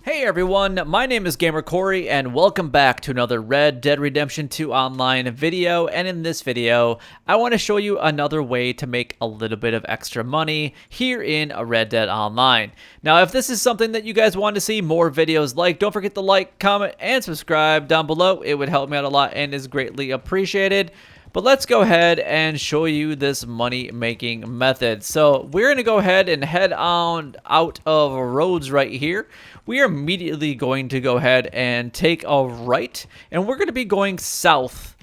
Hey everyone, my name is Gamer Corey and welcome back to another Red Dead Redemption 2 Online video. And in this video, I want to show you another way to make a little bit of extra money here in Red Dead Online. Now, if this is something that you guys want to see more videos like, don't forget to like, comment, and subscribe down below. It would help me out a lot and is greatly appreciated. But let's go ahead and show you this money making method. So we're going to go ahead and head on out of Rhodes right here. We are immediately going to go ahead and take a right, and we're going to be going south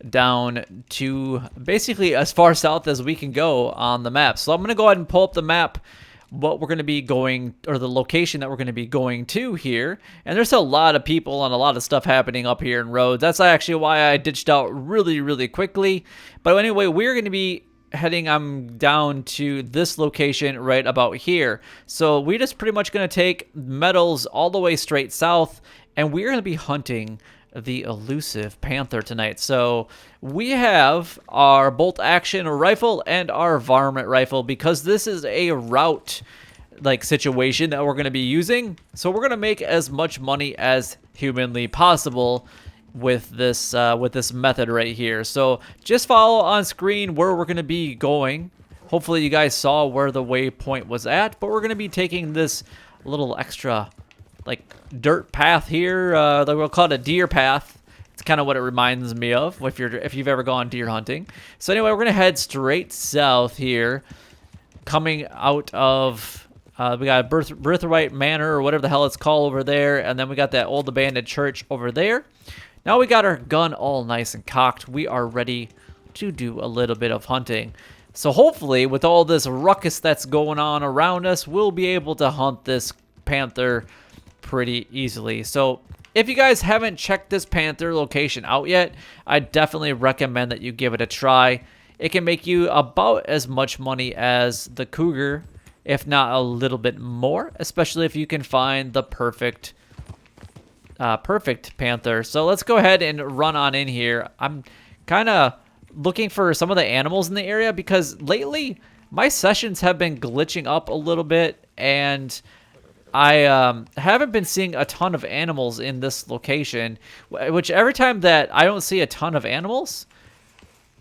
down to basically as far south as we can go on the map. So I'm going to go ahead and pull up the map, what we're going to be going, or the location that we're going to be going to here. And there's a lot of people and a lot of stuff happening up here in Rhodes. That's actually why I ditched out really quickly. But anyway, we're going to be heading down to this location right about here. So we're just pretty much going to take metals all the way straight south, and we're going to be hunting the elusive panther tonight. So we have our bolt action rifle and our varmint rifle because this is a route like situation that we're going to be using. So we're going to make as much money as humanly possible with this method right here. So just follow on screen where we're going to be going. Hopefully you guys saw where the waypoint was at, but we're going to be taking this little extra like dirt path here. We'll call it a deer path. It's kind of what it reminds me of if you've ever gone deer hunting. So anyway, we're gonna head straight south here, coming out of we got Birthright Manor or whatever the hell it's called over there, and then we got that old abandoned church over there. Now we got our gun all nice and cocked. We are ready to do a little bit of hunting. So hopefully, with all this ruckus that's going on around us, we'll be able to hunt this panther pretty easily. So if you guys haven't checked this panther location out yet, I definitely recommend that you give it a try. It can make you about as much money as the cougar, if not a little bit more, especially if you can find the perfect panther. So let's go ahead and run on in here. I'm kind of looking for some of the animals in the area because lately my sessions have been glitching up a little bit, and I haven't been seeing a ton of animals in this location, which every time that I don't see a ton of animals,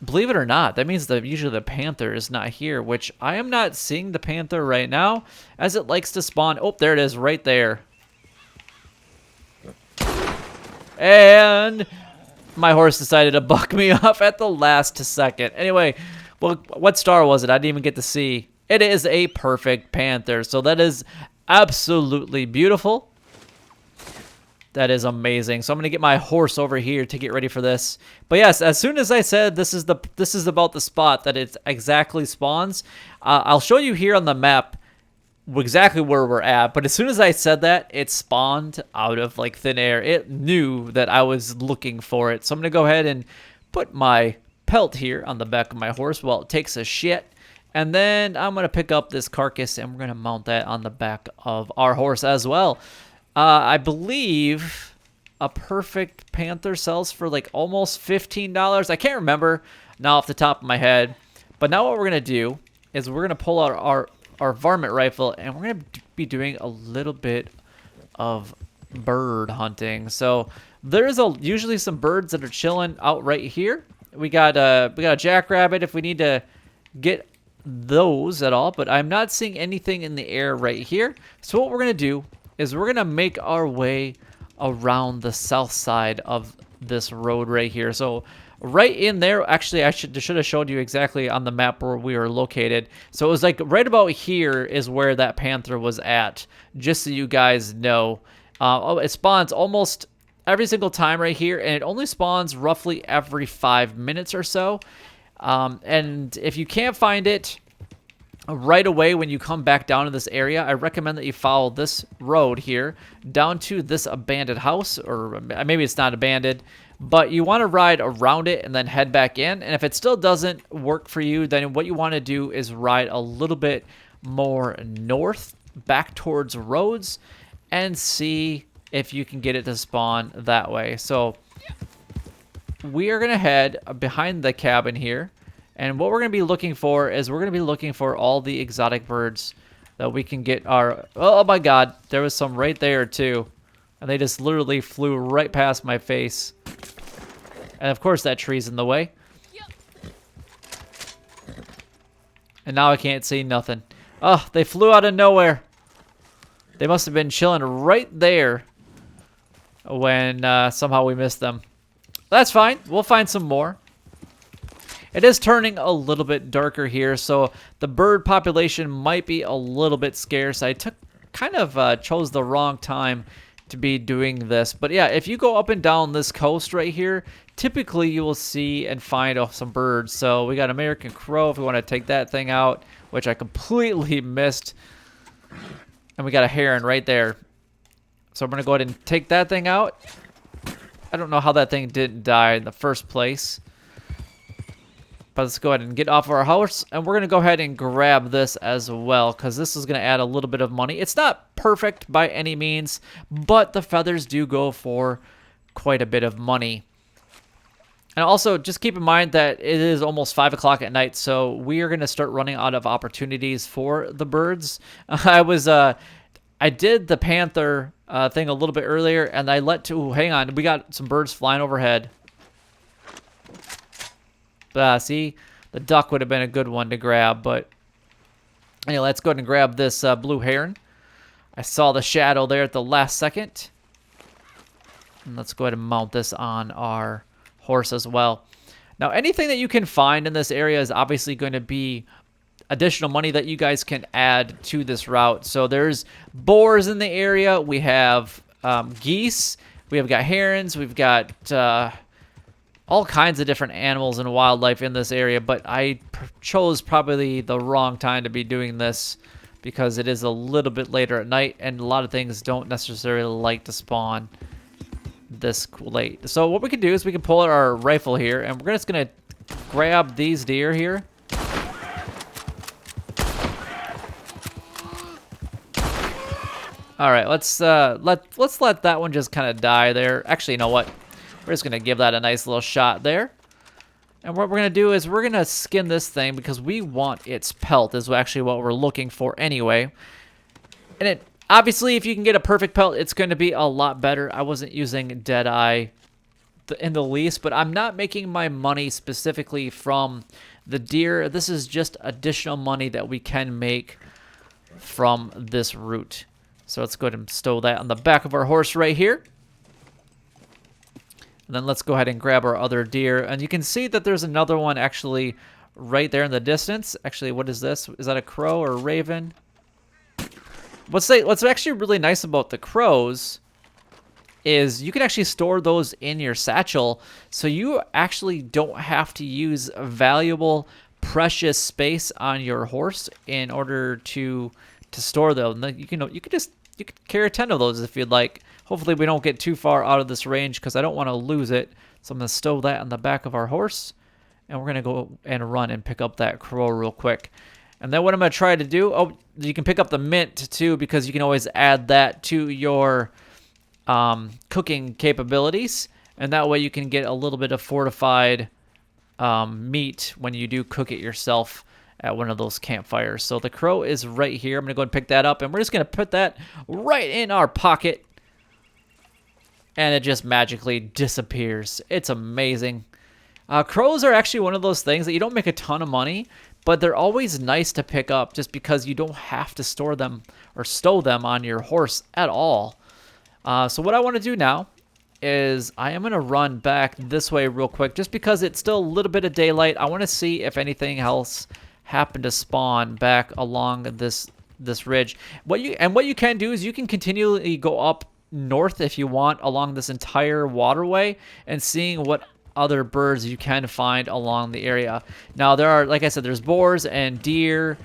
believe it or not, that means that usually the panther is not here, which I am not seeing the panther right now as it likes to spawn. Oh, there it is right there. And my horse decided to buck me off at the last second. Anyway, well, what star was it? I didn't even get to see. It is a perfect panther, so that is absolutely beautiful. That is amazing. So I'm gonna get my horse over here to get ready for this. But yes, as soon as I said this is about the spot that it exactly spawns, I'll show you here on the map exactly where we're at. But as soon as I said that, it spawned out of like thin air. It knew that I was looking for it. So I'm gonna go ahead and put my pelt here on the back of my horse while it takes a shit. And then I'm going to pick up this carcass and we're going to mount that on the back of our horse as well. I believe a perfect panther sells for like almost $15. I can't remember now off the top of my head. But now what we're going to do is we're going to pull out our varmint rifle and we're going to be doing a little bit of bird hunting. So there's usually some birds that are chilling out right here. We got a jackrabbit if we need to get those at all, but I'm not seeing anything in the air right here. So what we're gonna do is we're gonna make our way around the south side of this road right here. So right in there, actually I should have showed you exactly on the map where we were located. So it was like right about here is where that panther was at, just so you guys know. It spawns almost every single time right here, and it only spawns roughly every 5 minutes or so. And if you can't find it right away when you come back down to this area, I recommend that you follow this road here down to this abandoned house, or maybe it's not abandoned, but you want to ride around it and then head back in. And if it still doesn't work for you, then what you want to do is ride a little bit more north back towards Rhodes and see if you can get it to spawn that way. So we are going to head behind the cabin here. And what we're going to be looking for is we're going to be looking for all the exotic birds that we can get our... Oh my god, there was some right there too. And they just literally flew right past my face. And of course that tree's in the way. And now I can't see nothing. Oh, they flew out of nowhere. They must have been chilling right there when somehow we missed them. That's fine. We'll find some more. It is turning a little bit darker here, so the bird population might be a little bit scarce. I chose the wrong time to be doing this. But yeah, if you go up and down this coast right here, typically you will see and find some birds. So we got American crow if we want to take that thing out, which I completely missed. And we got a heron right there. So I'm going to go ahead and take that thing out. I don't know how that thing didn't die in the first place. But let's go ahead and get off our horse. And we're going to go ahead and grab this as well, because this is going to add a little bit of money. It's not perfect by any means, but the feathers do go for quite a bit of money. And also, just keep in mind that it is almost 5 o'clock at night, so we are going to start running out of opportunities for the birds. I did the panther thing a little bit earlier, and I hang on, we got some birds flying overhead. See, the duck would have been a good one to grab, but anyway, let's go ahead and grab this blue heron. I saw the shadow there at the last second. And let's go ahead and mount this on our horse as well. Now, anything that you can find in this area is obviously going to be additional money that you guys can add to this route. So there's boars in the area. We have geese. We have got herons. We've got all kinds of different animals and wildlife in this area. But I chose probably the wrong time to be doing this because it is a little bit later at night and a lot of things don't necessarily like to spawn this late. So what we can do is we can pull out our rifle here and we're just going to grab these deer here. All right, let's let that one just kind of die there. Actually, you know what? We're just gonna give that a nice little shot there. And what we're gonna do is we're gonna skin this thing because we want its pelt is actually what we're looking for anyway. And it obviously, if you can get a perfect pelt, it's going to be a lot better. I wasn't using Deadeye in the least, but I'm not making my money specifically from the deer. This is just additional money that we can make from this route. So let's go ahead and stow that on the back of our horse right here. And then let's go ahead and grab our other deer. And you can see that there's another one actually right there in the distance. Actually, what is this? Is that a crow or a raven? What's actually really nice about the crows is you can actually store those in your satchel. So you actually don't have to use valuable, precious space on your horse in order to store them. You could carry 10 of those if you'd like. Hopefully we don't get too far out of this range because I don't want to lose it. So I'm going to stow that on the back of our horse. And we're going to go and run and pick up that crow real quick. And then what I'm going to try to do, you can pick up the mint too because you can always add that to your cooking capabilities. And that way you can get a little bit of fortified meat when you do cook it yourself at one of those campfires. So the crow is right here. I'm going to go and pick that up, and we're just going to put that right in our pocket, and it just magically disappears. It's amazing. Crows are actually one of those things that you don't make a ton of money, but they're always nice to pick up just because you don't have to store them or stow them on your horse at all. So what I want to do now is I am going to run back this way real quick just because it's still a little bit of daylight. I want to see if anything else happen to spawn back along this ridge. What you can do is you can continually go up north if you want along this entire waterway and seeing what other birds you can find along the area. Now there are, like I said, there's boars and deer.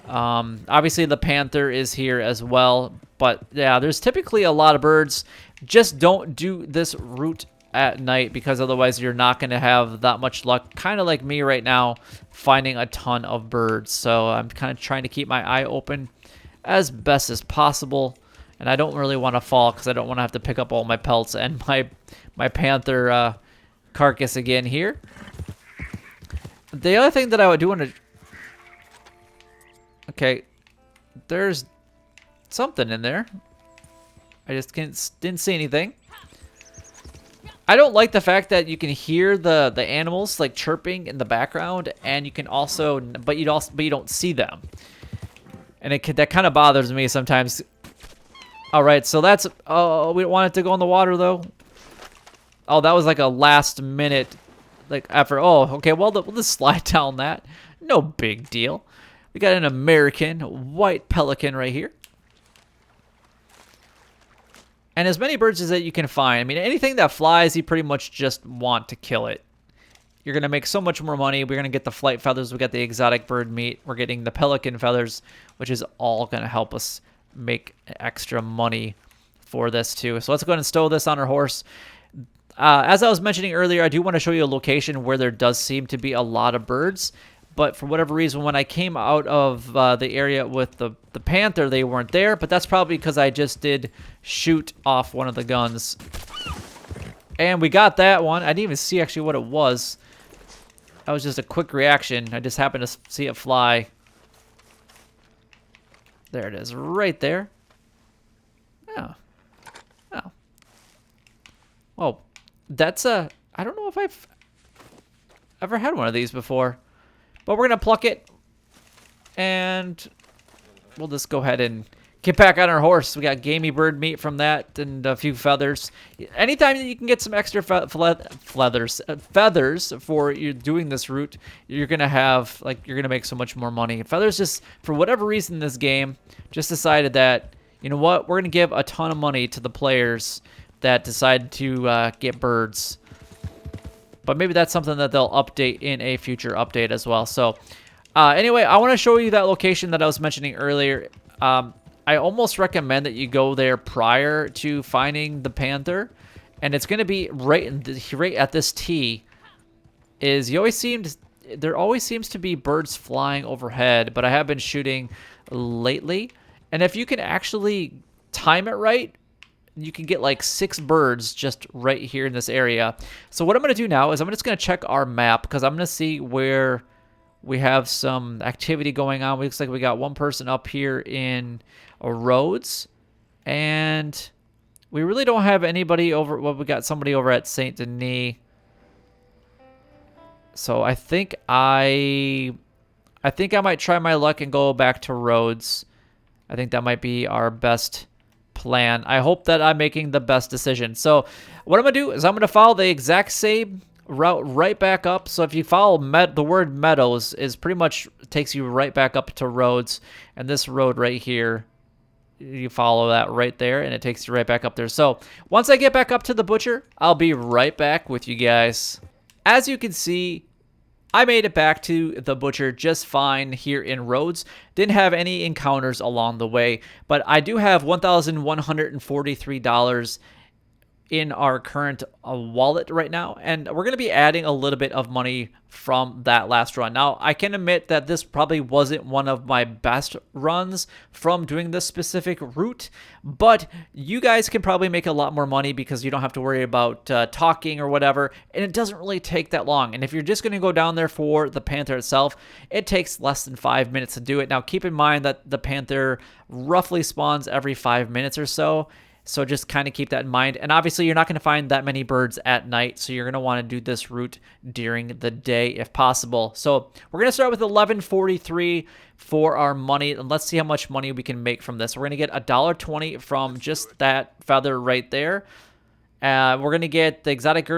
Obviously the panther is here as well, but yeah, there's typically a lot of birds. Just don't do this route at night because otherwise you're not going to have that much luck, kind of like me right now, finding a ton of birds. So I'm kind of trying to keep my eye open as best as possible, and I don't really want to fall because I don't want to have to pick up all my pelts and my panther carcass again here. The other thing that I would do want to... Okay, there's something in there. I just didn't see anything. I don't like the fact that you can hear the animals like chirping in the background, and you can also, but you don't see them, and that kind of bothers me sometimes. All right, so that's we don't want it to go in the water though. Oh, that was like a last minute like effort. Oh, okay, well we'll just slide down that. No big deal. We got an American white pelican right here. And as many birds as that you can find. I mean, anything that flies, you pretty much just want to kill it. You're going to make so much more money. We're going to get the flight feathers. We got the exotic bird meat. We're getting the pelican feathers, which is all going to help us make extra money for this too. So let's go ahead and stow this on our horse. As I was mentioning earlier, I do want to show you a location where there does seem to be a lot of birds. But for whatever reason, when I came out of the area with the panther, they weren't there. But that's probably because I just did shoot off one of the guns. And we got that one. I didn't even see actually what it was. That was just a quick reaction. I just happened to see it fly. There it is, right there. Oh. Oh. Oh. That's a... I don't know if I've ever had one of these before. But we're going to pluck it, and we'll just go ahead and get back on our horse. We got gamey bird meat from that and a few feathers. Anytime that you can get some extra feathers for you doing this route, you're going to have, like, you're going to make so much more money. Feathers just, for whatever reason in this game, just decided that, you know what, we're going to give a ton of money to the players that decide to get birds. But maybe that's something that they'll update in a future update as well. So anyway, I want to show you that location that I was mentioning earlier. I almost recommend that you go there prior to finding the panther. And it's going to be right at this T. There always seems to be birds flying overhead. But I have been shooting lately. And if you can actually time it right, you can get like 6 birds just right here in this area. So what I'm going to do now is I'm just going to check our map because I'm going to see where we have some activity going on. It looks like we got one person up here in Rhodes, and we really don't have anybody over. Well, we got somebody over at Saint Denis. So I think I might try my luck and go back to Rhodes. I think that might be our best plan. I hope that I'm making the best decision. So what I'm going to do is I'm going to follow the exact same route right back up. So if you follow the word meadows is pretty much takes you right back up to Rhodes. And this road right here, you follow that right there and it takes you right back up there. So once I get back up to the butcher, I'll be right back with you guys. As you can see, I made it back to the butcher just fine here in Rhodes. Didn't have any encounters along the way, but I do have $1,143 in our current wallet right now, and we're going to be adding a little bit of money from that last run. Now, I can admit that this probably wasn't one of my best runs from doing this specific route, but you guys can probably make a lot more money because you don't have to worry about talking or whatever, and it doesn't really take that long. And if you're just going to go down there for the panther itself, it takes less than 5 minutes to do it. Now, keep in mind that the panther roughly spawns every 5 minutes or so. So just kind of keep that in mind. And obviously you're not going to find that many birds at night. So you're going to want to do this route during the day if possible. So we're going to start with 1143 for our money. And let's see how much money we can make from this. We're going to get $1.20 from just that feather right there. We're going to get the exotic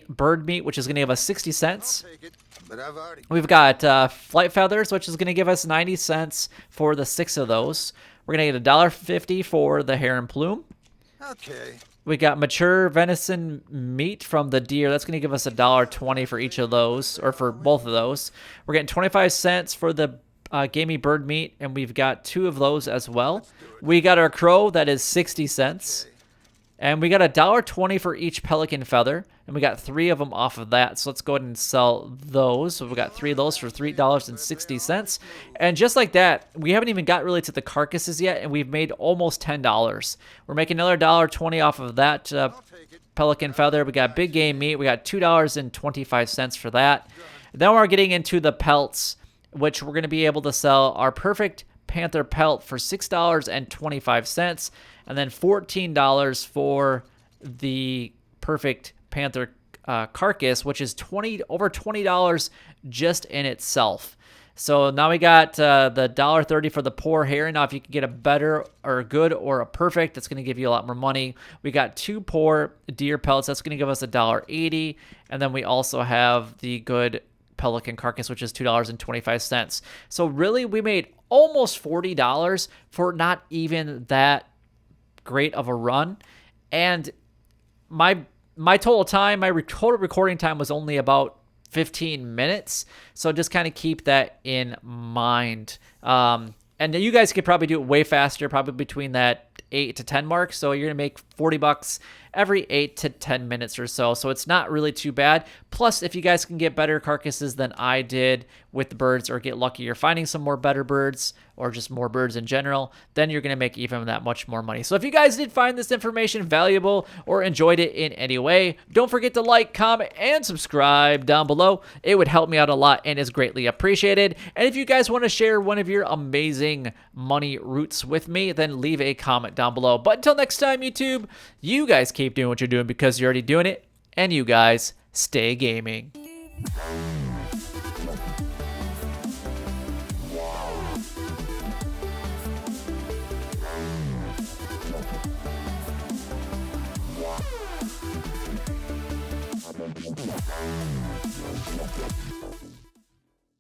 bird meat, which is going to give us 60 cents. We've got flight feathers, which is going to give us 90 cents for the 6 of those. We're going to get $1.50 for the hair and plume. Okay. We got mature venison meat from the deer. That's going to give us $1.20 for each of those, or for both of those. We're getting 25 cents for the gamey bird meat, and we've got 2 of those as well. We got our crow. That is 60 cents. And we got $1.20 for each pelican feather, and we got 3 of them off of that. So let's go ahead and sell those. So we got 3 of those for $3.60. And just like that, we haven't even got really to the carcasses yet, and we've made almost $10. We're making another $1.20 off of that pelican feather. We got big game meat. We got $2.25 for that. Then we're getting into the pelts, which we're going to be able to sell our perfect panther pelt for $6.25, and then $14 for the perfect panther carcass, which is over $20 just in itself. So now we got the $1.30 for the poor hair. Now, if you can get a better or a good or a perfect, that's going to give you a lot more money. We got 2 poor deer pelts. That's going to give us $1.80. And then we also have the good pelican carcass, which is $2.25. So really, we made almost $40 for not even that great of a run. And my total time, total recording time was only about 15 minutes. So just kind of keep that in mind. And you guys could probably do it way faster, probably between that 8 to 10 mark. So you're going to make $40 every 8 to 10 minutes or so. So it's not really too bad. Plus, if you guys can get better carcasses than I did with the birds, or get lucky you're finding some more better birds, or just more birds in general, then you're going to make even that much more money. So if you guys did find this information valuable or enjoyed it in any way, don't forget to like, comment, and subscribe down below. It would help me out a lot and is greatly appreciated. And if you guys want to share one of your amazing money routes with me, then leave a comment down below. But until next time, YouTube, you guys keep doing what you're doing because you're already doing it, and you guys stay gaming.